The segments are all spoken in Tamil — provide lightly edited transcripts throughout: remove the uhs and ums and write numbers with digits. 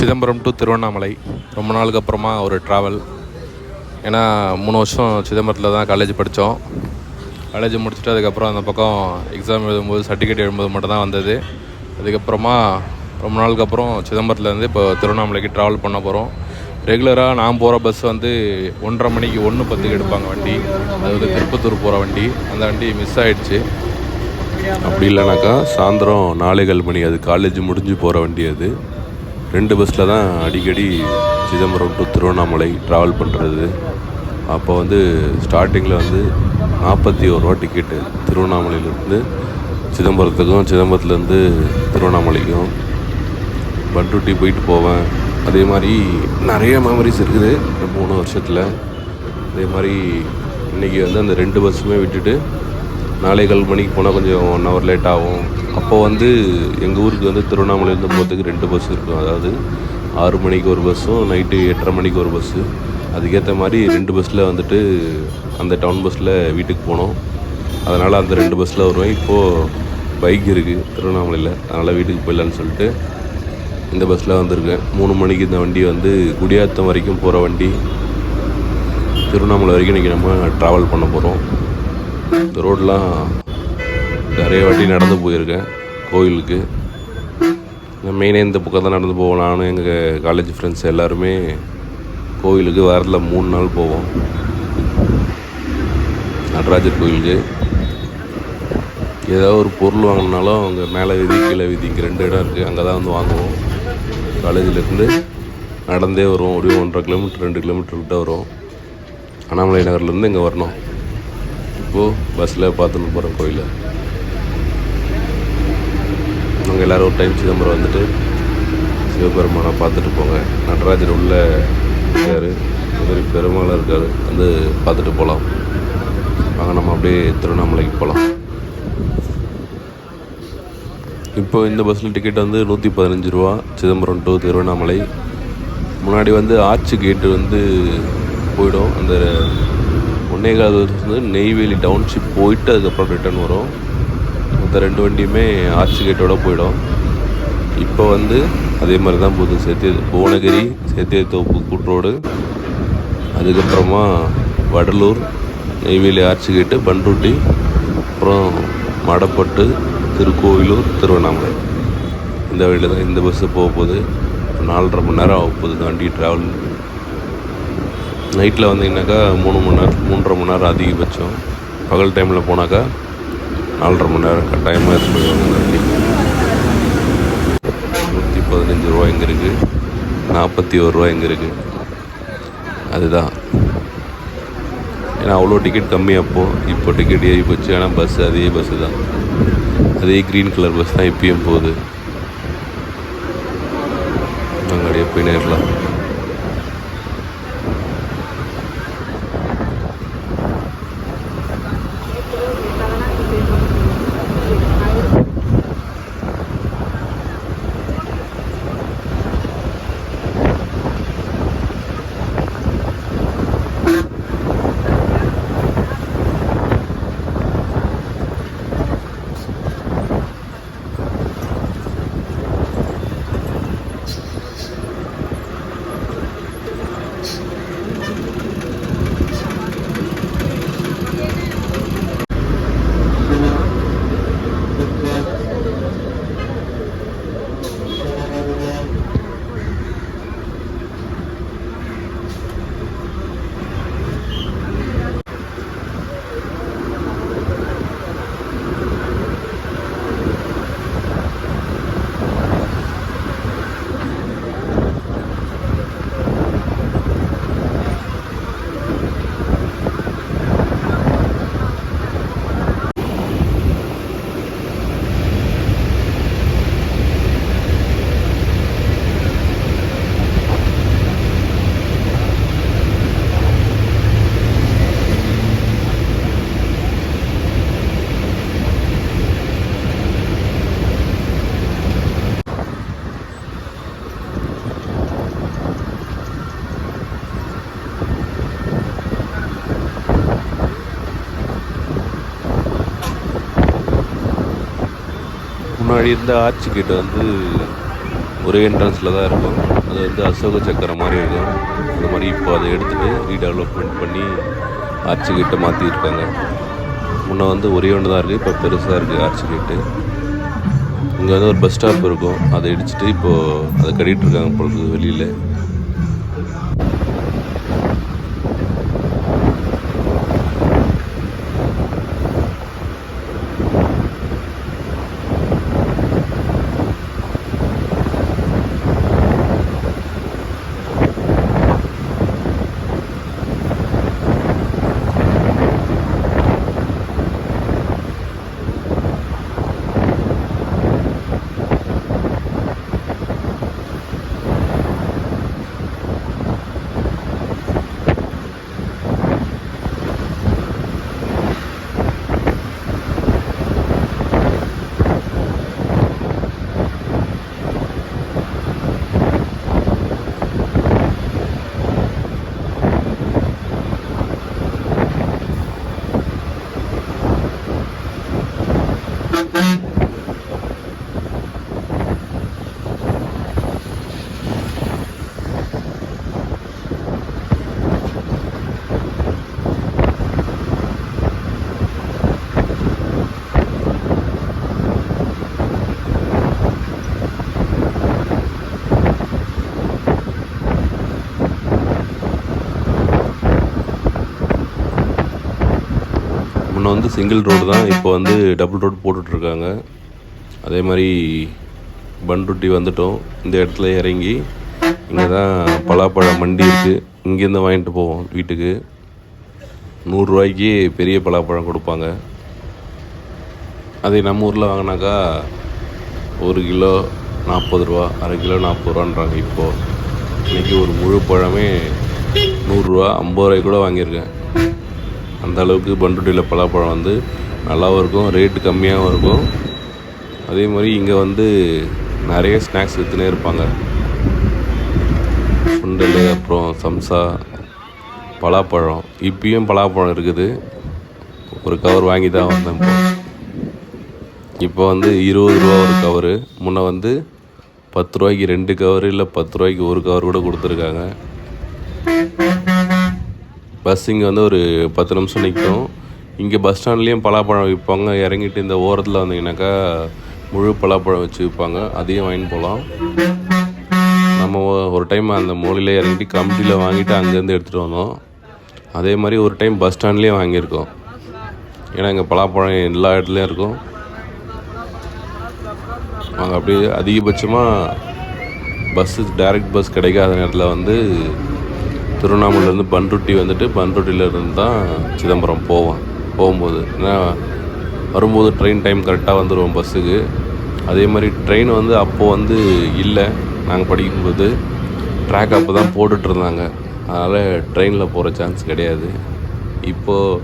சிதம்பரம் டு திருவண்ணாமலை ரொம்ப நாளுக்கு அப்புறமா ஒரு ட்ராவல். ஏன்னா 3 வருஷம் சிதம்பரத்தில் தான் காலேஜ் படித்தோம். காலேஜ் முடிச்சுட்டு அதுக்கப்புறம் அந்த பக்கம் எக்ஸாம் எழுதும்போது சர்டிஃபிகேட் எழுதும்போது மட்டும் தான் வந்தது. அதுக்கப்புறமா ரொம்ப நாளுக்கு அப்புறம் சிதம்பரத்துலேருந்து இப்போ திருவண்ணாமலைக்கு ட்ராவல் பண்ண போகிறோம். ரெகுலராக நான் போகிற பஸ் வந்து 1:30 மணிக்கு 1:10 எடுப்பாங்க வண்டி. அது வந்து திருப்பத்தூர் போகிற வண்டி. அந்த வண்டி மிஸ் ஆகிடுச்சு. அப்படி இல்லைனாக்கா சாயந்தரம் 4:15 மணி, அது காலேஜ் முடிஞ்சு போகிற வண்டி. அது 2 பஸ்ஸில் தான் அடிக்கடி சிதம்பரம் டு திருவண்ணாமலை ட்ராவல் பண்ணுறது. அப்போ வந்து ஸ்டார்டிங்கில் வந்து 41 ரூபா டிக்கெட்டு திருவண்ணாமலையிலேருந்து சிதம்பரத்துக்கும், சிதம்பரத்துலேருந்து திருவண்ணாமலைக்கும். பண்ருட்டி போயிட்டு போவேன். அதே மாதிரி நிறைய மெமரிஸ் இருக்குது 3 வருஷத்தில். அதே மாதிரி இன்றைக்கி வந்து அந்த 2 பஸ்ஸுமே விட்டுட்டு 4:15 மணிக்கு போனால் கொஞ்சம் 1 ஹவர் லேட் ஆகும். அப்போ வந்து எங்கள் ஊருக்கு வந்து திருவண்ணாமலையிலேருந்து போகிறதுக்கு 2 பஸ் இருக்கும். அதாவது 6 மணிக்கு ஒரு பஸ்ஸும் நைட்டு 8:30 மணிக்கு ஒரு பஸ்ஸு. அதுக்கேற்ற மாதிரி 2 பஸ்ஸில் வந்துட்டு அந்த டவுன் பஸ்ஸில் வீட்டுக்கு போனோம். அதனால் அந்த 2 பஸ்ஸில் வருவேன். இப்போது பைக் இருக்குது திருவண்ணாமலையில், அதனால் வீட்டுக்கு போயிடலான்னு சொல்லிட்டு இந்த பஸ்ஸில் வந்திருக்கேன். 3 மணிக்கு இந்த வண்டி வந்து குடியாத்தம் வரைக்கும் போகிற வண்டி. திருவண்ணாமலை வரைக்கும் இன்றைக்கி நம்ம ட்ராவல் பண்ண போகிறோம். இந்த ரோடெலாம் நிறைய வாட்டி நடந்து போயிருக்கேன் கோயிலுக்கு. மெயினே இந்த பக்கம் தான் நடந்து போவோம். நானும் எங்கள் காலேஜ் ஃப்ரெண்ட்ஸ் எல்லாருமே கோயிலுக்கு வாரத்தில் 3 நாள் போவோம். நடராஜர் கோயிலுக்கு ஏதாவது ஒரு பொருள் வாங்கினாலும் அவங்க மேலே வீதி கீழே வீதி, இங்கே 2 இடம் இருக்குது, அங்கே தான் வந்து வாங்குவோம். காலேஜிலேருந்து நடந்தே வருவோம். ஒரு 1.5 கிலோமீட்டர் 2 கிலோமீட்டர் கிட்ட வரும். அண்ணாமலை நகர்லேருந்து இங்கே வரணும். இப்போது பஸ்ஸில் பார்த்துன்னு போகிறோம் கோயிலை. நாங்கள் எல்லோரும் ஒரு டைம் சிதம்பரம் வந்துட்டு சிவபெருமானை பார்த்துட்டு போங்க. நடராஜர் உள்ளே இருக்கார், மாதிரி பெருமாளாக இருக்கார், வந்து பார்த்துட்டு போகலாம். வாங்க நம்ம அப்படியே திருவண்ணாமலைக்கு போகலாம். இப்போ இந்த பஸ்ஸில் டிக்கெட் வந்து 115 ரூபா சிதம்பரம் டு திருவண்ணாமலை. முன்னாடி வந்து ஆர்ச்சு கேட்டு வந்து போயிடும். அந்த 1.25 வந்து நெய்வேலி டவுன்ஷிப் போயிட்டு அதுக்கப்புறம் ரிட்டர்ன் வரும். மற்ற 2 வண்டியுமே ஆர்ச்சு கேட்டோட போயிடும். இப்போ வந்து அதே மாதிரி தான் போகுது. புவனகிரி, சேத்தியத்தோப்பு கூட்ரோடு, அதுக்கப்புறமா வடலூர், நெய்வேலி ஆர்ச்சு கேட்டு, பண்ருட்டி, அப்புறம் மடப்பட்டு, திருக்கோவிலூர், திருவண்ணாமலை. இந்த வழியில் தான் இந்த பஸ்ஸு போக போகுது. 4.5 மணி நேரம் ஆக போகுது இந்த வண்டி ட்ராவல். நைட்டில் வந்தீங்கன்னாக்கா 3 மணி நேரம் 3.5 மணி நேரம் அதிகபட்சம். பகல் டைமில் போனாக்கா 4.5 மணி நேரம் கட்டாயமாக எடுத்து போயிடுவாங்க இந்த வண்டி. 115 ரூபா எங்கே இருக்குது, 41 ரூபா எங்கே இருக்குது, அதுதான். ஏன்னா அவ்வளோ டிக்கெட் கம்மி அப்போது. இப்போ டிக்கெட் ஏறி போச்சு. ஆனால் பஸ்ஸு அதே பஸ்ஸு தான், அதே க்ரீன் கலர் பஸ் தான் இப்பயும் போகுது. நாங்கள் அப்படியே போய் நேரலாம். முன்னாடி இருந்த ஆர்ச்சி கேட்டு வந்து ஒரே என்ட்ரன்ஸில் தான் இருக்கும். அது வந்து அசோக சக்கரம் மாதிரி இருக்கும். அந்த மாதிரி இப்போ அதை எடுத்துகிட்டு ரீடெவலப்மெண்ட் பண்ணி ஆர்ச்சி கேட்டை மாற்றிருக்காங்க. முன்னே வந்து ஒரே ஒன்று தான் இருக்குது, இப்போ பெருசாக இருக்குது ஆர்ச்சி கேட்டு. இங்கே வந்து ஒரு பஸ் ஸ்டாப் இருக்கும், அதை இடிச்சிட்டு இப்போது அதை கட்டிகிட்டு இருக்காங்க பொழுது வெளியில். முன்ன வந்து சிங்கிள் ரோடு தான், இப்போ வந்து டபுள் ரோடு போட்டுட்ருக்காங்க. அதே மாதிரி பண்ருட்டி வந்துட்டோம். இந்த இடத்துல இறங்கி இங்கே தான் பலாப்பழம் மண்டி இருக்குது, இங்கேருந்து வாங்கிட்டு போவோம் வீட்டுக்கு. 100 ரூபாய்க்கு பெரிய பலாப்பழம் கொடுப்பாங்க. அதே நம்ம ஊரில் வாங்கினாக்கா 1 கிலோ 40 ரூபா, அரை கிலோ 40 ரூபான்றாங்க. இப்போது இன்றைக்கி ஒரு முழு பழமே 100 ரூபா 50 ரூபாய்க்கு கூட வாங்கியிருக்கேன். அந்த அளவுக்கு பண்ருட்டியில் பலாப்பழம் வந்து நல்லாவும் இருக்கும், ரேட்டு கம்மியாகவும் இருக்கும். அதே மாதிரி இங்கே வந்து நிறைய ஸ்நாக்ஸ் விற்றுனே இருப்பாங்க. சுண்டல், அப்புறம் சம்சா, பலாப்பழம். இப்பயும் பலாப்பழம் இருக்குது. ஒரு கவர் வாங்கி தான் வந்தேன். இப்போ வந்து 20 ரூபா ஒரு கவரு. முன்னே வந்து 10 ரூபாய்க்கு 2 கவரு, இல்லை 10 ரூபாய்க்கு ஒரு கவர் கூட கொடுத்துருக்காங்க. பஸ் இங்கே வந்து ஒரு 10 நிமிஷம் நிற்கும். இங்கே பஸ் ஸ்டாண்ட்லேயும் பலாப்பழம் விற்பாங்க. இறங்கிட்டு இந்த ஓரத்தில் வந்தீங்கன்னாக்கா முழு பலாப்பழம் வச்சு விற்பாங்க, அதையும் வாங்கிட்டு போகலாம். நம்ம ஒரு டைம் அந்த மூலையில் இறங்கிட்டு கம்பியில் வாங்கிட்டு அங்கேருந்து எடுத்துகிட்டு வந்தோம். அதே மாதிரி ஒரு டைம் பஸ் ஸ்டாண்ட்லேயும் வாங்கியிருக்கோம். ஏன்னா இங்கே பலாப்பழம் எல்லா இடத்துலையும் இருக்கும். நாங்கள் அப்படியே அதிகபட்சமாக பஸ்ஸு டைரக்ட் பஸ் கிடைக்காத நேரத்தில் வந்து திருவண்ணாமலையிலேருந்து பண்ருட்டி வந்துட்டு பண்ருட்டியிலேருந்து தான் சிதம்பரம் போகும்போது. ஏன்னா வரும்போது ட்ரெயின் டைம் கரெக்டாக வந்துடுவோம் பஸ்ஸுக்கு. அதே மாதிரி ட்ரெயின் வந்து அப்போது வந்து இல்லை, நாங்கள் படிக்கும்போது ட்ராக் அப்போ தான் போட்டுட்ருந்தாங்க. அதனால் ட்ரெயினில் போகிற சான்ஸ் கிடையாது. இப்போது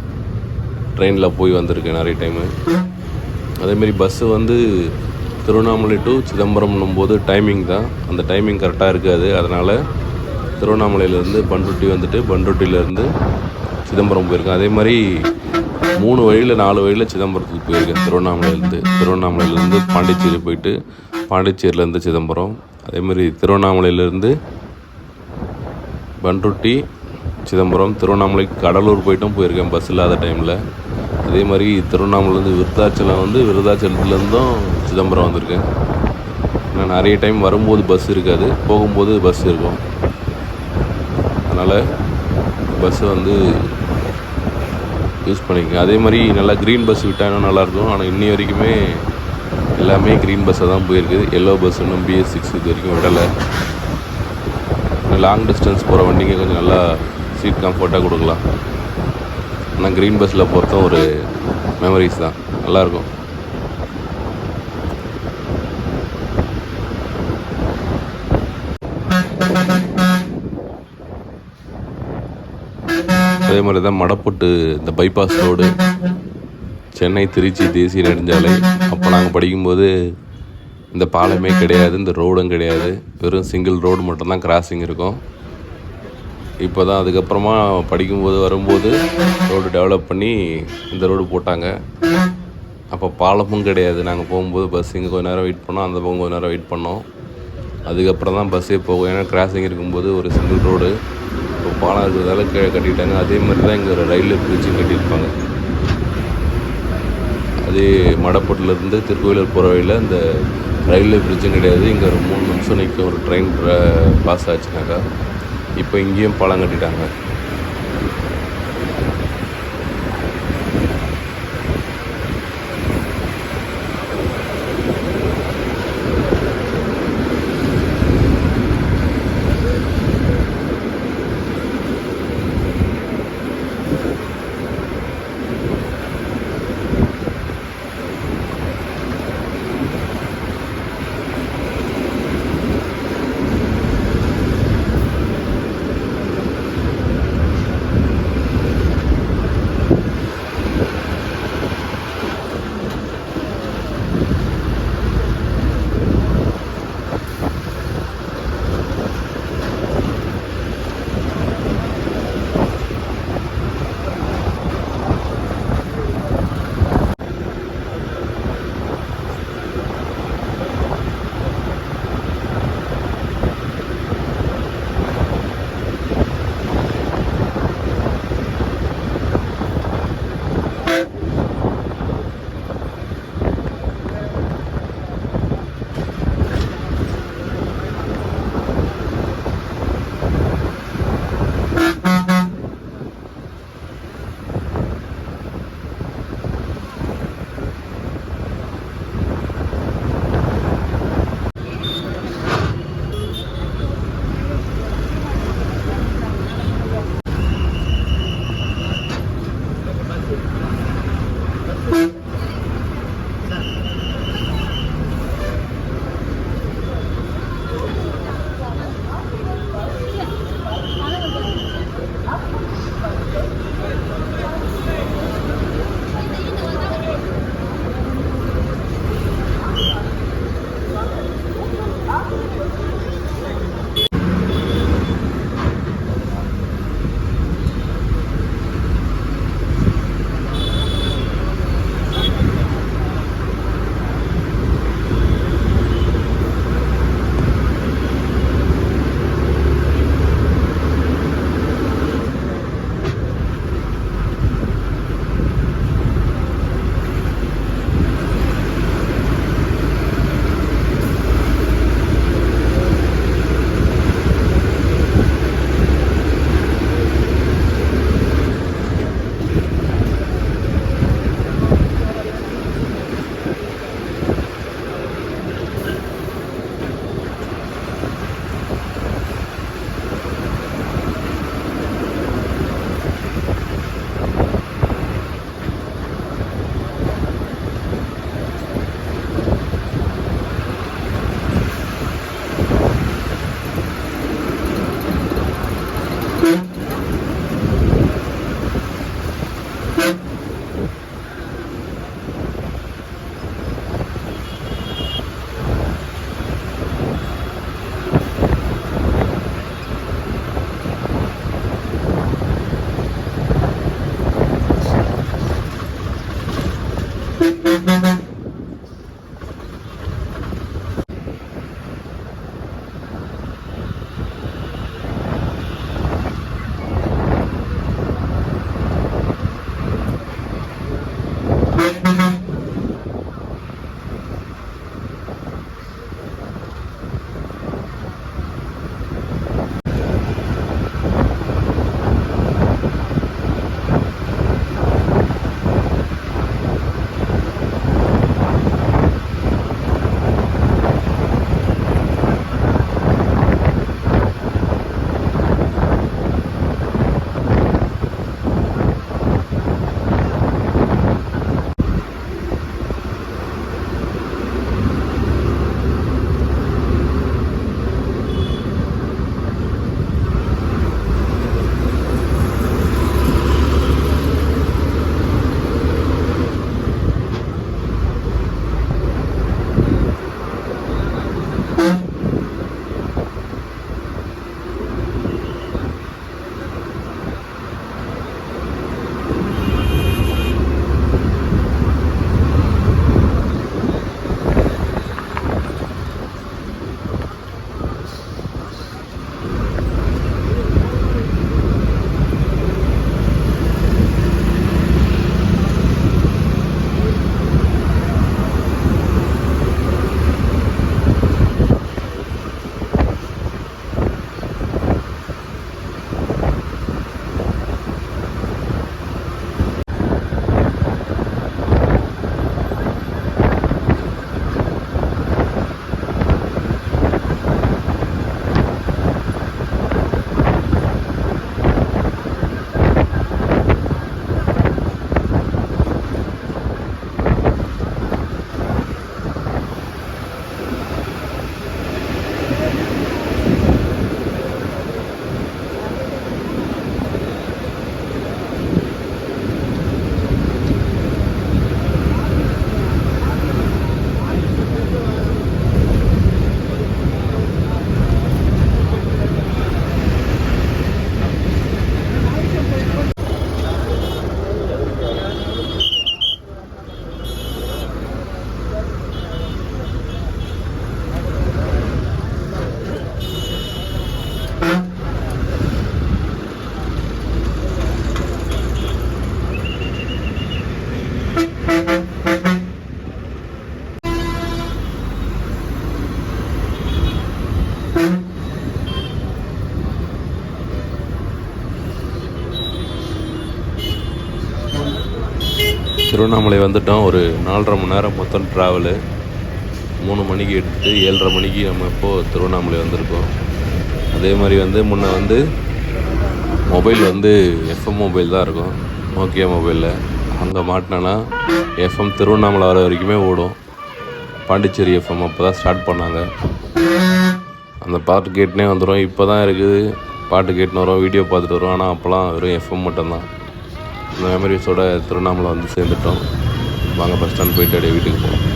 ட்ரெயினில் போய் வந்திருக்கு நிறைய டைமு. அதேமாரி பஸ்ஸு வந்து திருவண்ணாமலை டு சிதம்பரம்னும் போது டைமிங் தான், அந்த டைமிங் கரெக்டாக இருக்காது. அதனால் திருவண்ணாமலையிலேருந்து பண்ருட்டி வந்துட்டு பண்ருட்டியிலேருந்து சிதம்பரம் போயிருக்கேன். அதே மாதிரி 3 வழியில் 4 வழியில் சிதம்பரத்துக்கு போயிருக்கேன். திருவண்ணாமலையிலேருந்து பாண்டிச்சேரி போயிட்டு பாண்டிச்சேரியிலேருந்து சிதம்பரம். அதே மாதிரி திருவண்ணாமலையிலேருந்து பண்ருட்டி, சிதம்பரம், திருவண்ணாமலை, கடலூர் போயிருக்கேன் பஸ் இல்லாத டைமில். அதே மாதிரி திருவண்ணாமலையிலேருந்து விருதாச்சலத்துலேருந்தும் சிதம்பரம் வந்திருக்கேன். நான் நிறைய டைம் வரும்போது பஸ் இருக்காது, போகும்போது பஸ் இருக்கும். அதனால் பஸ்ஸை வந்து யூஸ் பண்ணிக்கங்க. அதே மாதிரி நல்லா க்ரீன் பஸ் விட்டாங்கன்னா நல்லாயிருக்கும். ஆனால் இன்னி வரைக்குமே எல்லாமே க்ரீன் பஸ்ஸை தான் போயிருக்குது. எல்லோ பஸ் இன்னும் BS6 இது வரைக்கும் விடலை. லாங் டிஸ்டன்ஸ் போகிற வண்டிங்க கொஞ்சம் நல்லா சீட் கம்ஃபர்ட்டாக கொடுக்கலாம். ஆனால் க்ரீன் பஸ்ஸில் போகிறதும் ஒரு மெமரிஸ் தான், நல்லாயிருக்கும். அதே மாதிரி தான் மடப்புட்டு இந்த பைபாஸ் ரோடு, சென்னை திருச்சி தேசிய நெடுஞ்சாலை. அப்போ நாங்கள் படிக்கும்போது இந்த பாலமே கிடையாது, இந்த ரோடும் கிடையாது, வெறும் சிங்கிள் ரோடு மட்டும்தான் கிராசிங் இருக்கும். இப்போ தான் அதுக்கப்புறமா படிக்கும்போது வரும்போது ரோடு டெவலப் பண்ணி இந்த ரோடு போட்டாங்க. அப்போ பாலமும் கிடையாது. நாங்கள் போகும்போது பஸ் இங்கே கொஞ்சம் நேரம் வெயிட் பண்ணோம், அந்த பக்கம் கொஞ்சம் நேரம் வெயிட் பண்ணோம். அதுக்கப்புறம் தான் பஸ்ஸே போகும். ஏன்னா கிராசிங் இருக்கும்போது ஒரு சிங்கிள் ரோடு, இப்போ பாலம் இருக்கிறதால கீழே கட்டிட்டாங்க. அதே மாதிரி தான் இங்கே ஒரு ரயில்வே பிரிட்ஜும் கட்டியிருப்பாங்க. அதே மடப்பட்டிலேருந்து திருக்கோயிலூர் போகிற வழியில் இந்த ரயில்வே பிரிட்ஜும் கிடையாது. இங்கே ஒரு 3 நிமிஷம் நிற்கும் ஒரு ட்ரெயின் பாஸ் ஆச்சுனாக்கா. இப்போ இங்கேயும் பாலம் கட்டிட்டாங்க. திருவண்ணாமலை வந்துட்டோம். ஒரு 4.5 மணி நேரம் மொத்தம் ட்ராவலு. 3 மணிக்கு எடுத்துகிட்டு 7:30 மணிக்கு நம்ம இப்போது திருவண்ணாமலை வந்திருக்கோம். அதே மாதிரி முன்ன மொபைல் எஃப்எம் மொபைல் தான் இருக்கும், நோக்கியா மொபைலில். அங்கே மாட்டினா எஃப்எம் திருவண்ணாமலை வர வரைக்குமே ஓடும். பாண்டிச்சேரி எஃப்எம் அப்போ தான் ஸ்டார்ட் பண்ணாங்க. அந்த பாட்டு கேட்டுனே வந்துடும். இப்போ தான் இருக்குது, பாட்டு கேட்டுன்னு வரோம், வீடியோ பார்த்துட்டு வரோம். ஆனால் அப்போலாம் வெறும் எஃப்எம் மட்டும்தான். இந்த மெமரிஸோட திருவண்ணாமலை சேர்ந்துட்டோம். வாங்க பஸ் ஸ்டாண்ட் போயிட்டு அப்படியே வீட்டுக்கு போகலாம்.